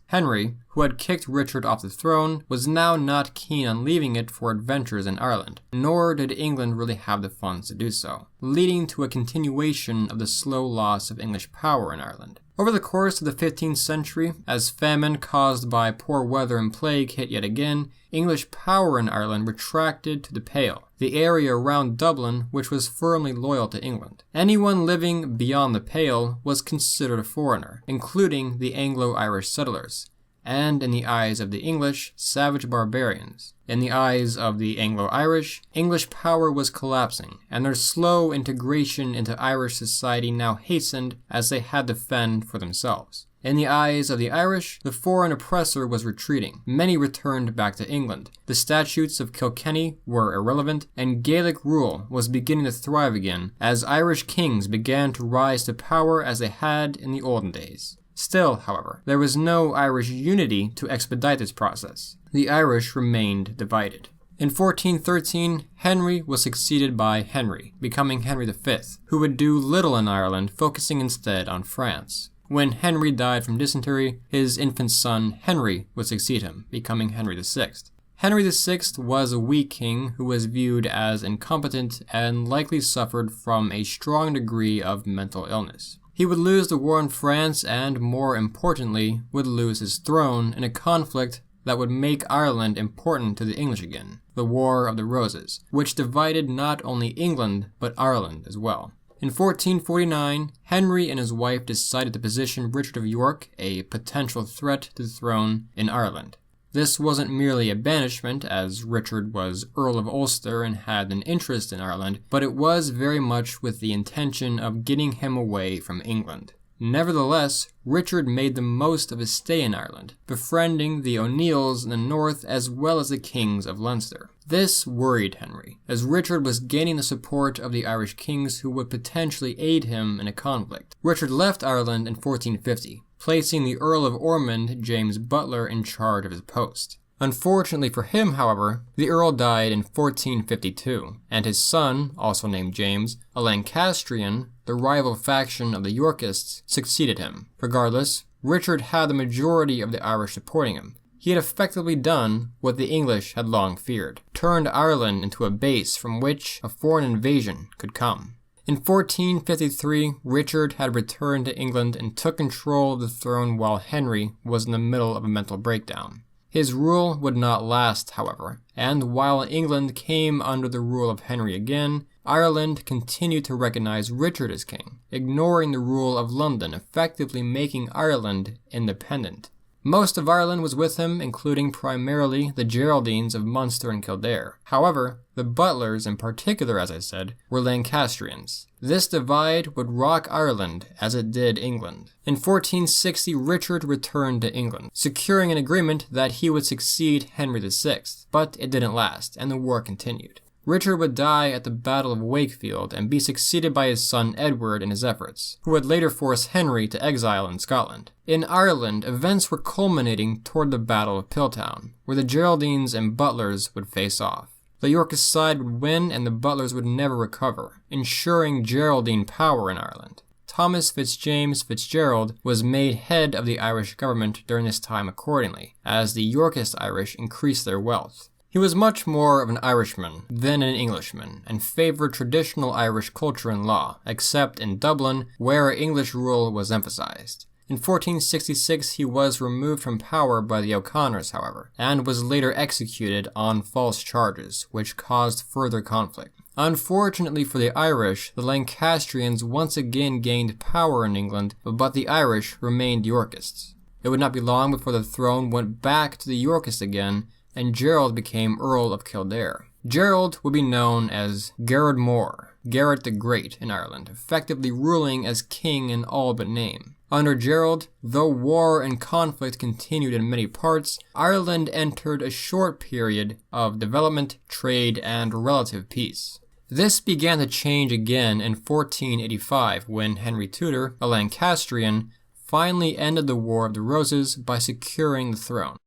Henry, who had kicked Richard off the throne, was now not keen on leaving it for adventures in Ireland, nor did England really have the funds to do so, leading to a continuation of the slow loss of English power in Ireland. Over the course of the 15th century, as famine caused by poor weather and plague hit yet again, English power in Ireland retracted to the Pale, the area around Dublin which was firmly loyal to England. Anyone living beyond the Pale was considered a foreigner, including the Anglo-Irish settlers, and in the eyes of the English, savage barbarians. In the eyes of the Anglo-Irish, English power was collapsing, and their slow integration into Irish society now hastened as they had to fend for themselves. In the eyes of the Irish, the foreign oppressor was retreating. Many returned back to England. The statutes of Kilkenny were irrelevant, and Gaelic rule was beginning to thrive again as Irish kings began to rise to power as they had in the olden days. Still, however, there was no Irish unity to expedite this process. The Irish remained divided. In 1413, Henry was succeeded by Henry, becoming Henry V, who would do little in Ireland, focusing instead on France. When Henry died from dysentery, his infant son Henry would succeed him, becoming Henry VI. Henry VI was a weak king who was viewed as incompetent and likely suffered from a strong degree of mental illness. He would lose the war in France and, more importantly, would lose his throne in a conflict that would make Ireland important to the English again, the War of the Roses, which divided not only England but Ireland as well. In 1449, Henry and his wife decided to position Richard of York, a potential threat to the throne, in Ireland. This wasn't merely a banishment, as Richard was Earl of Ulster and had an interest in Ireland, but it was very much with the intention of getting him away from England. Nevertheless, Richard made the most of his stay in Ireland, befriending the O'Neills in the north as well as the kings of Leinster. This worried Henry, as Richard was gaining the support of the Irish kings who would potentially aid him in a conflict. Richard left Ireland in 1450, placing the Earl of Ormond, James Butler, in charge of his post. Unfortunately for him, however, the Earl died in 1452, and his son, also named James, a Lancastrian, the rival faction of the Yorkists, succeeded him. Regardless, Richard had the majority of the Irish supporting him. He had effectively done what the English had long feared, turned Ireland into a base from which a foreign invasion could come. In 1453, Richard had returned to England and took control of the throne while Henry was in the middle of a mental breakdown. His rule would not last, however, and while England came under the rule of Henry again, Ireland continued to recognize Richard as king, ignoring the rule of London, effectively making Ireland independent. Most of Ireland was with him, including primarily the Geraldines of Munster and Kildare. However, the Butlers, in particular, as I said, were Lancastrians. This divide would rock Ireland as it did England. In 1460, Richard returned to England, securing an agreement that he would succeed Henry VI, but it didn't last, and the war continued. Richard would die at the Battle of Wakefield and be succeeded by his son Edward in his efforts, who would later force Henry to exile in Scotland. In Ireland, events were culminating toward the Battle of Piltown, where the Geraldines and Butlers would face off. The Yorkist side would win and the Butlers would never recover, ensuring Geraldine power in Ireland. Thomas Fitzjames Fitzgerald was made head of the Irish government during this time accordingly, as the Yorkist Irish increased their wealth. He was much more of an Irishman than an Englishman, and favored traditional Irish culture and law, except in Dublin, where English rule was emphasized. In 1466 he was removed from power by the O'Connors, however, and was later executed on false charges, which caused further conflict. Unfortunately for the Irish, the Lancastrians once again gained power in England, but the Irish remained Yorkists. It would not be long before the throne went back to the Yorkists again, and Gerald became Earl of Kildare. Gerald would be known as Gerard Mór, Garrett the Great in Ireland, effectively ruling as king in all but name. Under Gerald, though war and conflict continued in many parts, Ireland entered a short period of development, trade, and relative peace. This began to change again in 1485 when Henry Tudor, a Lancastrian, finally ended the War of the Roses by securing the throne.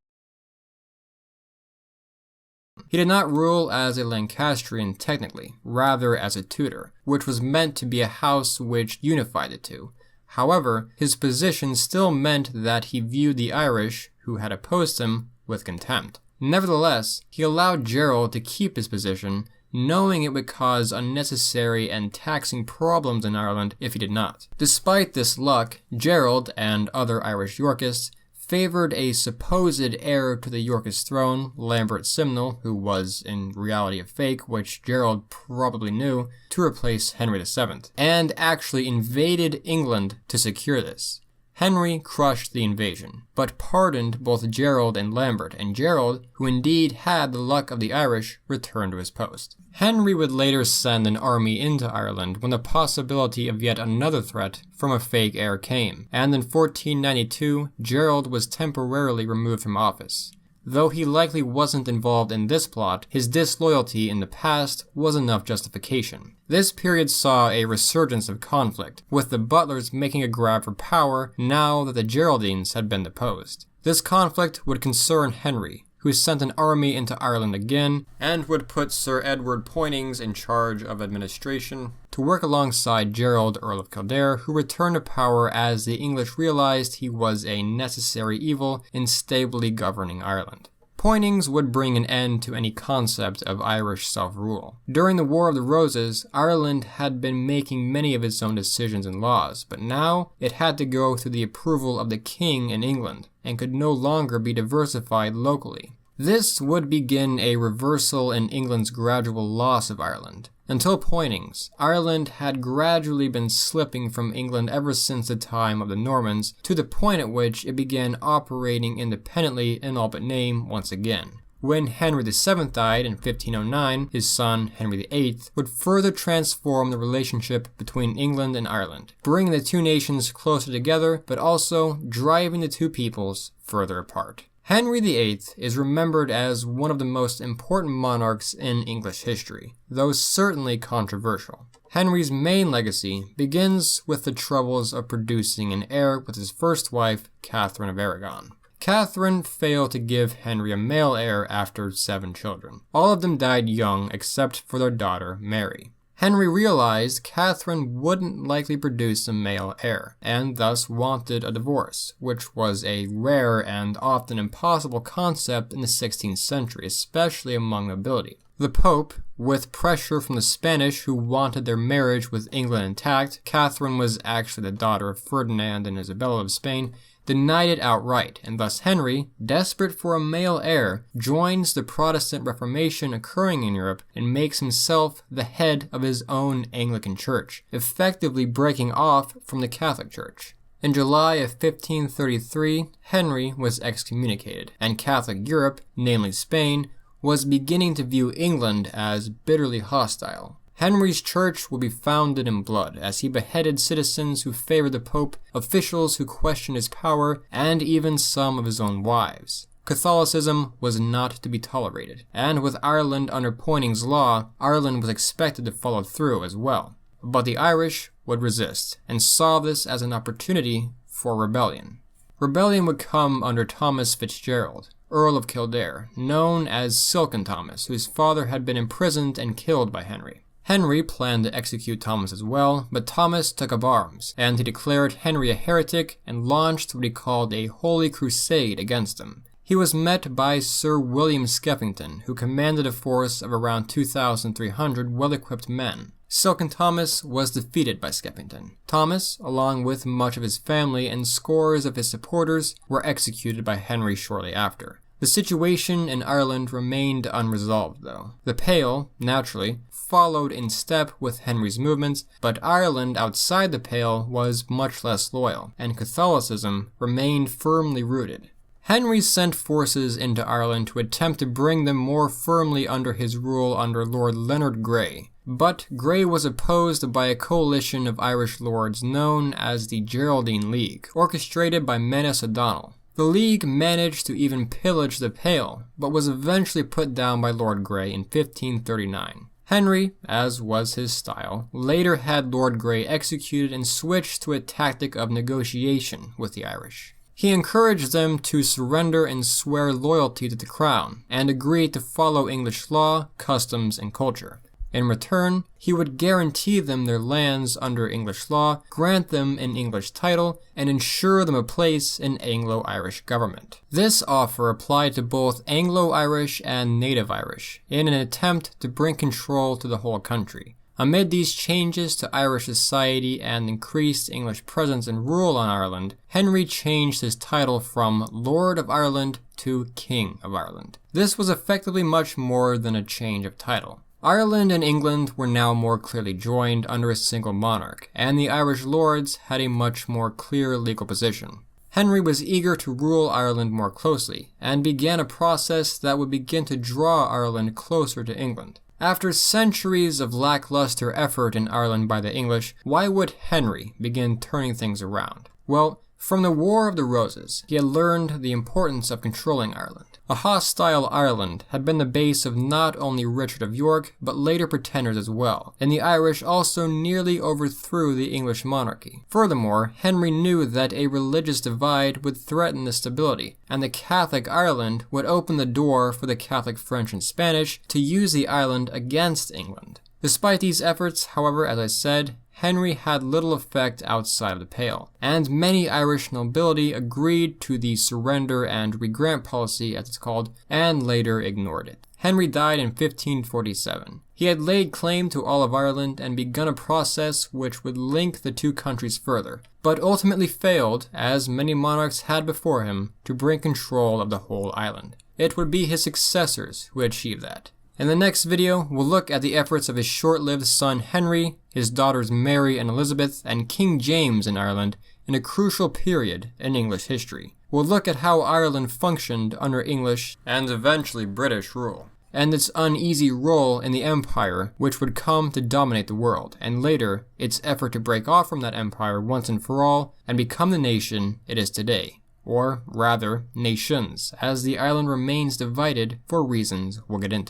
He did not rule as a Lancastrian technically, rather as a Tudor, which was meant to be a house which unified the two. However, his position still meant that he viewed the Irish, who had opposed him, with contempt. Nevertheless, he allowed Gerald to keep his position, knowing it would cause unnecessary and taxing problems in Ireland if he did not. Despite this luck, Gerald and other Irish Yorkists favored a supposed heir to the Yorkist throne, Lambert Simnel, who was in reality a fake, which Gerald probably knew, to replace Henry VII, and actually invaded England to secure this. Henry crushed the invasion, but pardoned both Gerald and Lambert, and Gerald, who indeed had the luck of the Irish, returned to his post. Henry would later send an army into Ireland when the possibility of yet another threat from a fake heir came, and in 1492, Gerald was temporarily removed from office. Though he likely wasn't involved in this plot, his disloyalty in the past was enough justification. This period saw a resurgence of conflict, with the Butlers making a grab for power now that the Geraldines had been deposed. This conflict would concern Henry, who sent an army into Ireland again, and would put Sir Edward Poynings in charge of administration to work alongside Gerald, Earl of Kildare, who returned to power as the English realized he was a necessary evil in stably governing Ireland. Poynings would bring an end to any concept of Irish self-rule. During the War of the Roses, Ireland had been making many of its own decisions and laws, but now it had to go through the approval of the king in England, and could no longer be diversified locally. This would begin a reversal in England's gradual loss of Ireland, Until Poynings, Ireland had gradually been slipping from England ever since the time of the Normans, to the point at which it began operating independently in all but name once again. When Henry VII died in 1509, his son, Henry VIII, would further transform the relationship between England and Ireland, bringing the two nations closer together, but also driving the two peoples further apart. Henry VIII is remembered as one of the most important monarchs in English history, though certainly controversial. Henry's main legacy begins with the troubles of producing an heir with his first wife, Catherine of Aragon. Catherine failed to give Henry a male heir after 7 children. All of them died young except for their daughter, Mary. Henry realized Catherine wouldn't likely produce a male heir, and thus wanted a divorce, which was a rare and often impossible concept in the 16th century, especially among nobility. The Pope, with pressure from the Spanish who wanted their marriage with England intact, Catherine was actually the daughter of Ferdinand and Isabella of Spain, denied it outright, and thus Henry, desperate for a male heir, joins the Protestant Reformation occurring in Europe and makes himself the head of his own Anglican Church, effectively breaking off from the Catholic Church. In July of 1533, Henry was excommunicated, and Catholic Europe, namely Spain, was beginning to view England as bitterly hostile. Henry's church would be founded in blood as he beheaded citizens who favored the Pope, officials who questioned his power, and even some of his own wives. Catholicism was not to be tolerated, and with Ireland under Poynings' law, Ireland was expected to follow through as well. But the Irish would resist, and saw this as an opportunity for rebellion. Rebellion would come under Thomas Fitzgerald, Earl of Kildare, known as Silken Thomas, whose father had been imprisoned and killed by Henry. Henry planned to execute Thomas as well, but Thomas took up arms, and he declared Henry a heretic and launched what he called a holy crusade against him. He was met by Sir William Skeffington, who commanded a force of around 2,300 well-equipped men. Silken Thomas was defeated by Skeffington. Thomas, along with much of his family and scores of his supporters, were executed by Henry shortly after. The situation in Ireland remained unresolved, though. The Pale, naturally, followed in step with Henry's movements, but Ireland outside the Pale was much less loyal, and Catholicism remained firmly rooted. Henry sent forces into Ireland to attempt to bring them more firmly under his rule under Lord Leonard Grey, but Grey was opposed by a coalition of Irish lords known as the Geraldine League, orchestrated by Menace O'Donnell. The League managed to even pillage the Pale, but was eventually put down by Lord Grey in 1539. Henry, as was his style, later had Lord Grey executed and switched to a tactic of negotiation with the Irish. He encouraged them to surrender and swear loyalty to the crown, and agreed to follow English law, customs, and culture. In return, he would guarantee them their lands under English law, grant them an English title, and ensure them a place in Anglo-Irish government. This offer applied to both Anglo-Irish and Native Irish, in an attempt to bring control to the whole country. Amid these changes to Irish society and increased English presence and rule on Ireland, Henry changed his title from Lord of Ireland to King of Ireland. This was effectively much more than a change of title. Ireland and England were now more clearly joined under a single monarch, and the Irish lords had a much more clear legal position. Henry was eager to rule Ireland more closely, and began a process that would begin to draw Ireland closer to England. After centuries of lackluster effort in Ireland by the English, why would Henry begin turning things around? Well, from the War of the Roses, he had learned the importance of controlling Ireland. A hostile Ireland had been the base of not only Richard of York, but later pretenders as well, and the Irish also nearly overthrew the English monarchy. Furthermore, Henry knew that a religious divide would threaten the stability, and the Catholic Ireland would open the door for the Catholic French and Spanish to use the island against England. Despite these efforts, however, as I said, Henry had little effect outside of the Pale, and many Irish nobility agreed to the surrender and regrant policy, as it's called, and later ignored it. Henry died in 1547. He had laid claim to all of Ireland and begun a process which would link the two countries further, but ultimately failed, as many monarchs had before him, to bring control of the whole island. It would be his successors who achieved that. In the next video, we'll look at the efforts of his short-lived son Henry, his daughters Mary and Elizabeth, and King James in Ireland in a crucial period in English history. We'll look at how Ireland functioned under English and eventually British rule, and its uneasy role in the empire which would come to dominate the world, and later its effort to break off from that empire once and for all and become the nation it is today. Or rather, nations, as the island remains divided for reasons we'll get into.